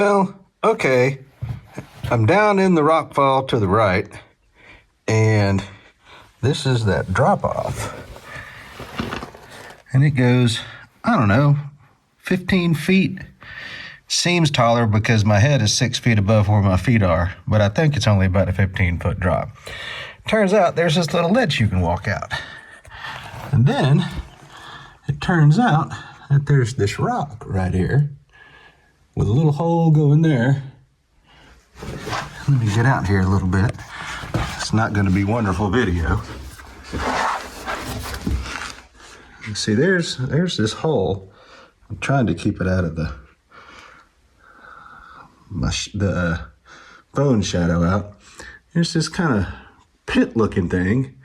Well, okay. I'm down in the rockfall to the right, and this is that drop off. And it goes, I don't know, 15 feet. Seems taller because my head is 6 feet above where my feet are, but I think it's only about a 15-foot drop. Turns out there's this little ledge you can walk out. And then it turns out that there's this rock right here with a little hole going there. Let me get out here a little bit. It's not going to be wonderful video. See, there's this hole. I'm trying to keep it out of the phone shadow out. There's this kind of pit-looking thing,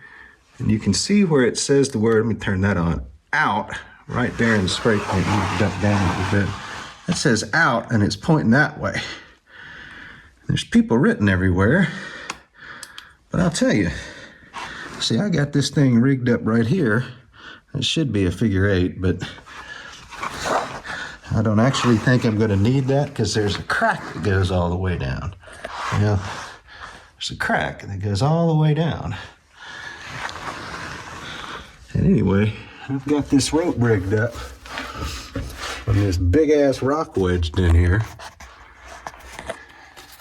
and you can see where it says the word. Let me turn that on. Out, right there in the spray paint. Let me duck down a little bit. It says out, and it's pointing that way. There's people written everywhere, but I'll tell you. See, I got this thing rigged up right here. It should be a figure 8, but I don't actually think I'm going to need that because there's a crack that goes all the way down. You know, there's a crack that goes all the way down. And anyway, I've got this rope rigged up and this big ass rock wedged in here.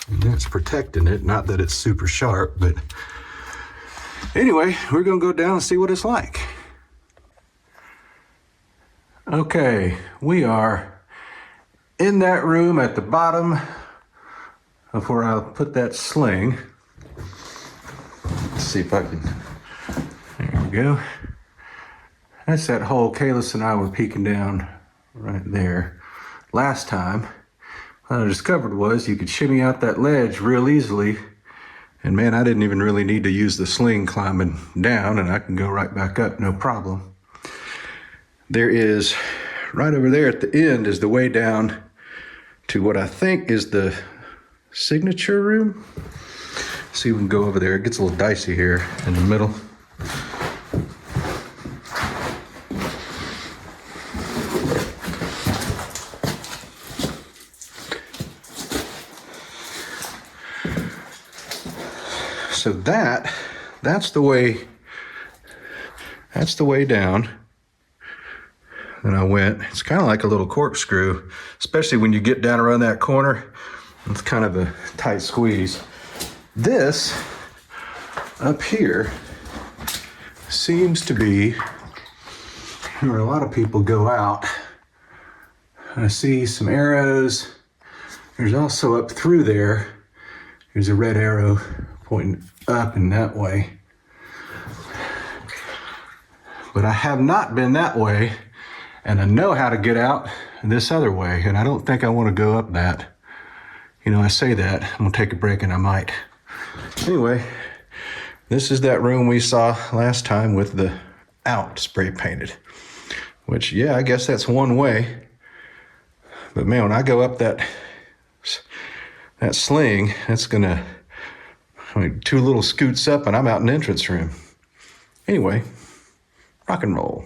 And that's protecting it. Not that it's super sharp, but anyway, we're going to go down and see what it's like. Okay, we are in that room at the bottom of where I'll put that sling. Let's see if I can, there we go. That's that hole Kalis and I were peeking down right there last time. What I discovered was you could shimmy out that ledge real easily. And man, I didn't even really need to use the sling climbing down, and I can go right back up, no problem. There is, right over there at the end is the way down to what I think is the signature room. See if we can go over there. It gets a little dicey here in the middle. So that's the way down. And I went. It's kind of like a little corkscrew, especially when you get down around that corner. It's kind of a tight squeeze. This up here seems to be where a lot of people go out. I see some arrows. There's also up through there, there's a red arrow pointing up in that way. But I have not been that way. And I know how to get out this other way, and I don't think I want to go up that. You know, I say that, I'm gonna take a break and I might. Anyway, this is that room we saw last time with the out spray painted, which, yeah, I guess that's one way. But man, when I go up that sling, that's gonna, I mean, 2 little scoots up and I'm out in the entrance room. Anyway, rock and roll.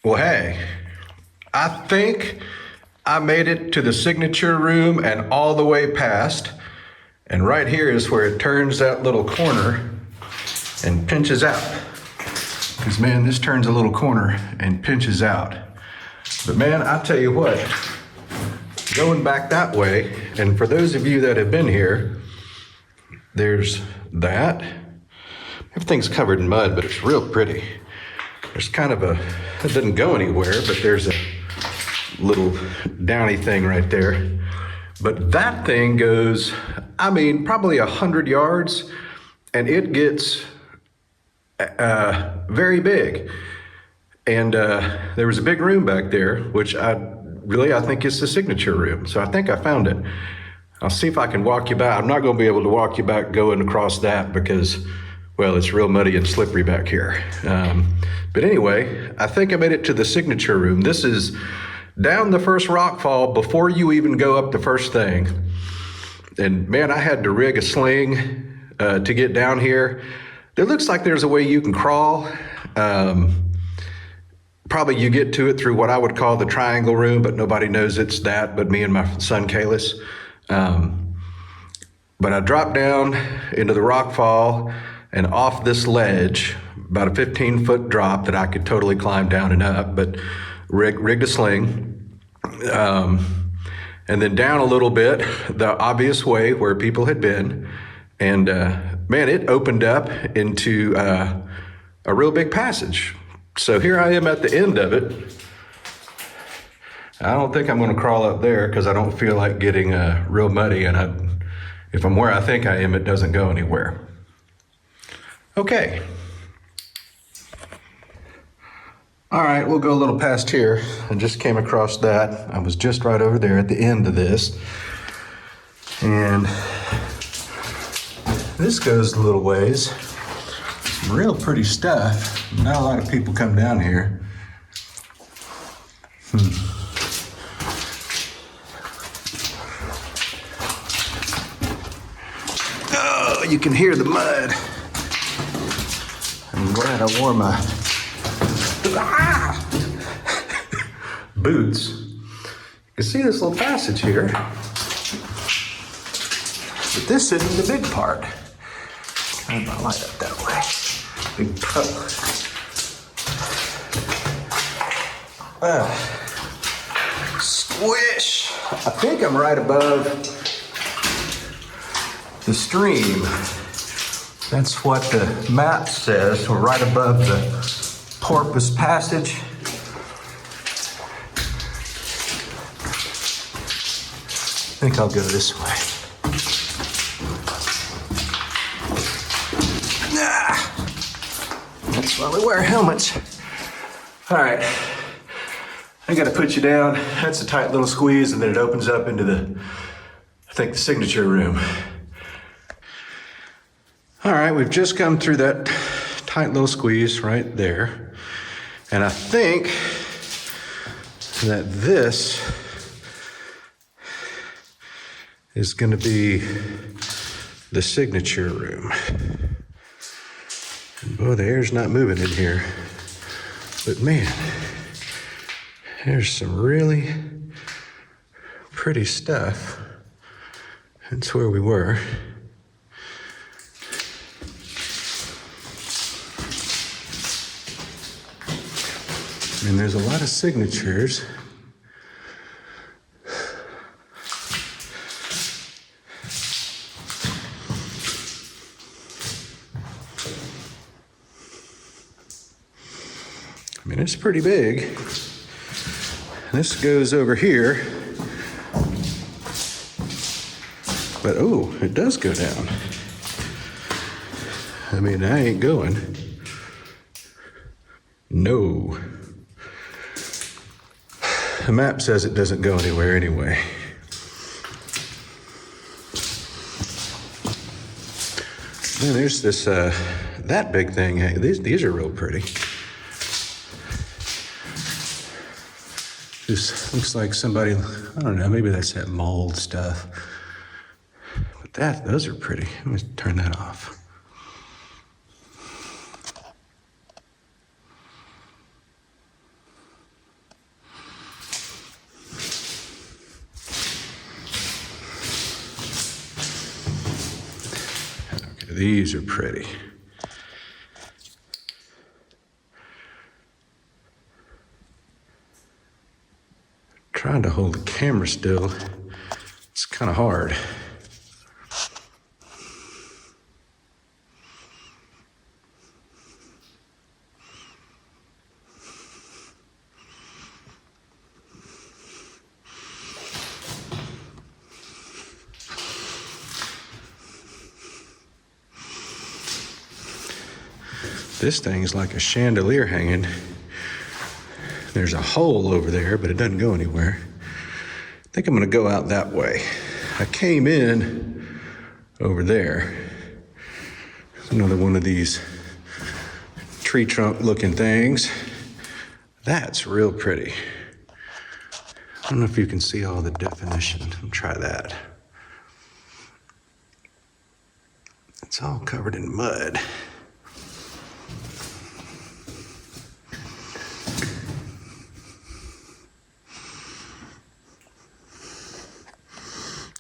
Well, hey, I think I made it to the signature room and all the way past. And right here is where it turns that little corner and pinches out. Because, man, this turns a little corner and pinches out. But, man, I tell you what, going back that way, and for those of you that have been here, there's that. Everything's covered in mud, but it's real pretty. There's kind of it doesn't go anywhere, but there's a little downy thing right there. But that thing goes, I mean, probably 100 yards, and it gets very big. And there was a big room back there, which I think is the signature room. So I think I found it. I'll see if I can walk you back. I'm not going to be able to walk you back going across that because, well, it's real muddy and slippery back here. But anyway, I think I made it to the signature room. This is down the first rock fall before you even go up the first thing. And man, I had to rig a sling to get down here. There looks like there's a way you can crawl, Probably you get to it through what I would call the triangle room, but nobody knows it's that but me and my son Kalis. But I dropped down into the rock fall and off this ledge, about a 15-foot drop that I could totally climb down and up, but rigged a sling. And then down a little bit, the obvious way where people had been. And man, it opened up into a real big passage. So here I am at the end of it. I don't think I'm going to crawl up there because I don't feel like getting real muddy, and if I'm where I think I am, it doesn't go anywhere. Okay. All right, we'll go a little past here. I just came across that. I was just right over there at the end of this. And this goes a little ways. Some real pretty stuff. Not a lot of people come down here. Oh, you can hear the mud. I'm glad I wore my boots. You can see this little passage here. But this isn't the big part. Turn my light up that way. Big puddle. Squish! I think I'm right above the stream. That's what the map says. We're right above the porpoise passage. I think I'll go this way. That's why we wear helmets. All right, I gotta put you down. That's a tight little squeeze, and then it opens up into I think the signature room. All right, we've just come through that tight little squeeze right there. And I think that this is gonna be the signature room. And boy, the air's not moving in here. But man, there's some really pretty stuff. That's where we were. And there's a lot of signatures. I mean, it's pretty big. This goes over here. But oh, it does go down. I mean, I ain't going. No. The map says it doesn't go anywhere anyway. Then there's this, that big thing. Hey, these are real pretty. This looks like somebody, I don't know, maybe that's that mold stuff. But those are pretty. Let me turn that off. Okay, these are pretty. Trying to hold the camera still, it's kind of hard. This thing is like a chandelier hanging. There's a hole over there, but it doesn't go anywhere. I think I'm gonna go out that way. I came in over there. There's another one of these tree trunk looking things. That's real pretty. I don't know if you can see all the definition. I'll try that. It's all covered in mud.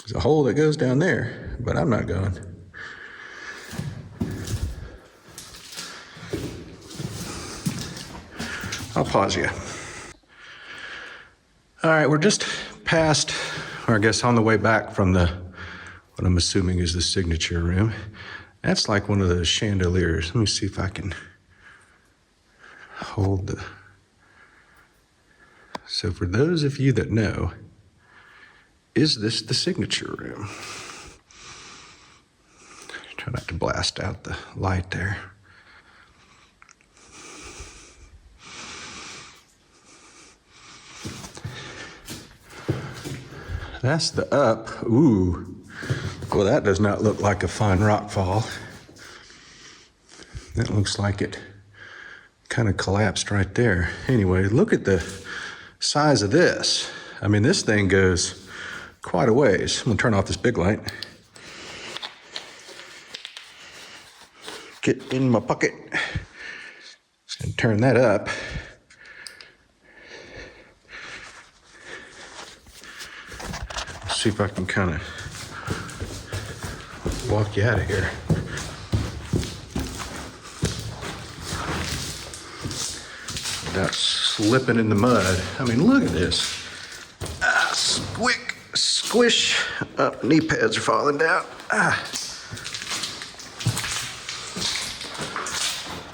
There's a hole that goes down there, but I'm not going. I'll pause you. All right, we're just past, or I guess on the way back from what I'm assuming is the signature room. That's like one of those chandeliers. Let me see if I can hold the... So for those of you that know, is this the signature room? Try not to blast out the light there. That's the up. Ooh. Well, that does not look like a fun rock fall. That looks like it kind of collapsed right there. Anyway, look at the size of this. I mean, this thing goes quite a ways. I'm gonna turn off this big light. Get in my bucket and turn that up. See if I can kind of walk you out of here. Without slipping in the mud. I mean, look at this. Squish. Oh, knee pads are falling down.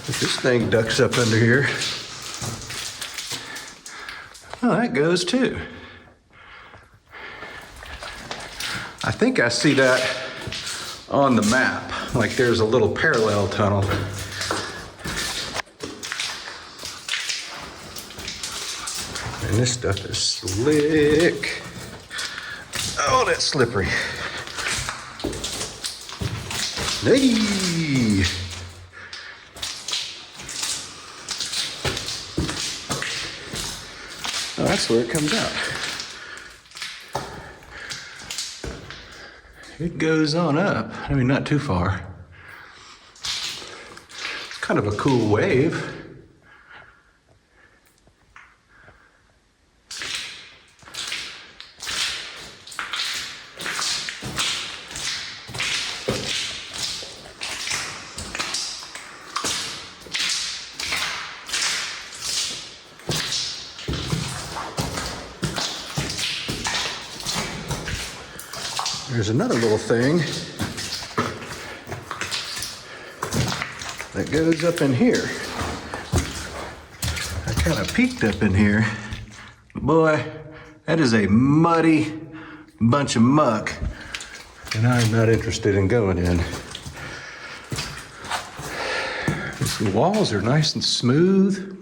If this thing ducks up under here. Oh, that goes too. I think I see that on the map, like there's a little parallel tunnel. And this stuff is slick. Oh, that's slippery. Hey! Oh, that's where it comes out. It goes on up. I mean, not too far. It's kind of a cool wave. There's another little thing that goes up in here. I kind of peeked up in here. Boy, that is a muddy bunch of muck, and I'm not interested in going in. The walls are nice and smooth.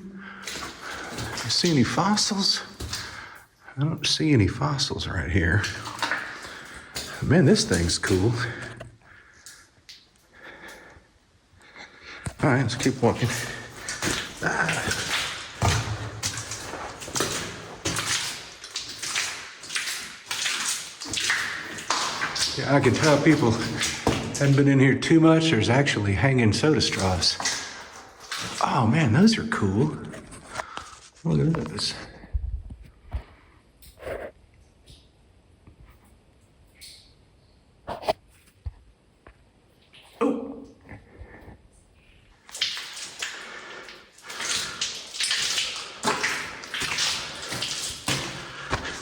You see any fossils? I don't see any fossils right here. Man, this thing's cool. All right, let's keep walking. Yeah, I can tell people hadn't been in here too much. There's actually hanging soda straws. Oh man, those are cool. Look at those.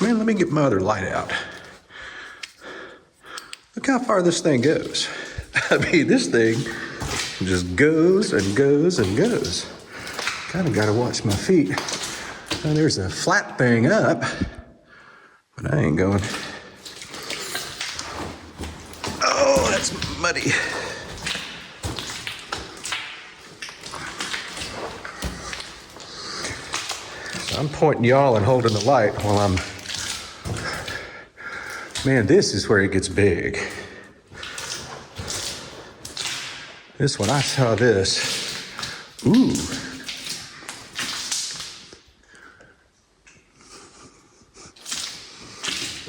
Man, let me get my other light out. Look how far this thing goes. I mean, this thing just goes and goes and goes. Kind of got to watch my feet. Now, there's a flat thing up, but I ain't going. Oh, that's muddy. So I'm pointing y'all and holding the light while I'm... Man, this is where it gets big. This one, I saw this. Ooh.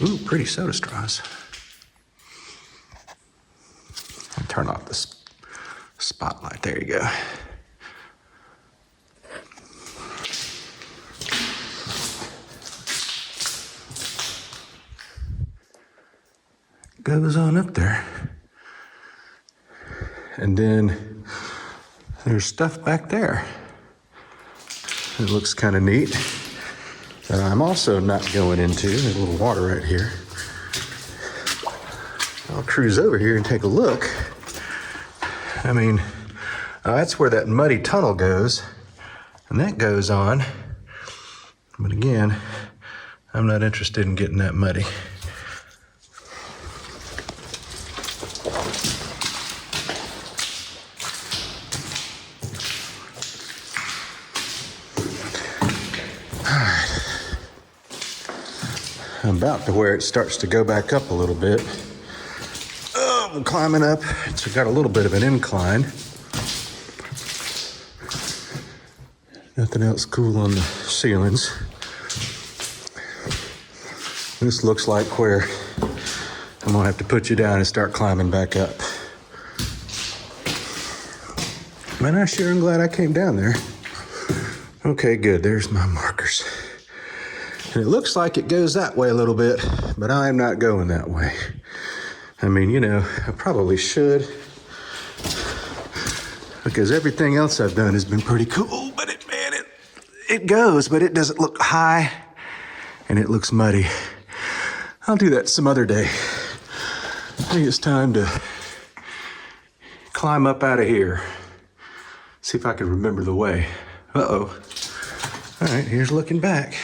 Ooh, pretty soda straws. I'll turn off the spotlight. There you go. goes on up there. And then there's stuff back there. It looks kind of neat. That I'm also not going into. There's a little water right here. I'll cruise over here and take a look. I mean, that's where that muddy tunnel goes. And that goes on. But again, I'm not interested in getting that muddy. I'm about to where it starts to go back up a little bit. Oh, I'm climbing up. It's got a little bit of an incline. Nothing else cool on the ceilings. This looks like where I'm gonna have to put you down and start climbing back up. Man, I sure am glad I came down there. Okay, good, there's my markers. And it looks like it goes that way a little bit, but I'm not going that way. I mean, you know, I probably should, because everything else I've done has been pretty cool, but it goes, but it doesn't look high, and it looks muddy. I'll do that some other day. I think it's time to climb up out of here. See if I can remember the way. Uh-oh. All right, here's looking back.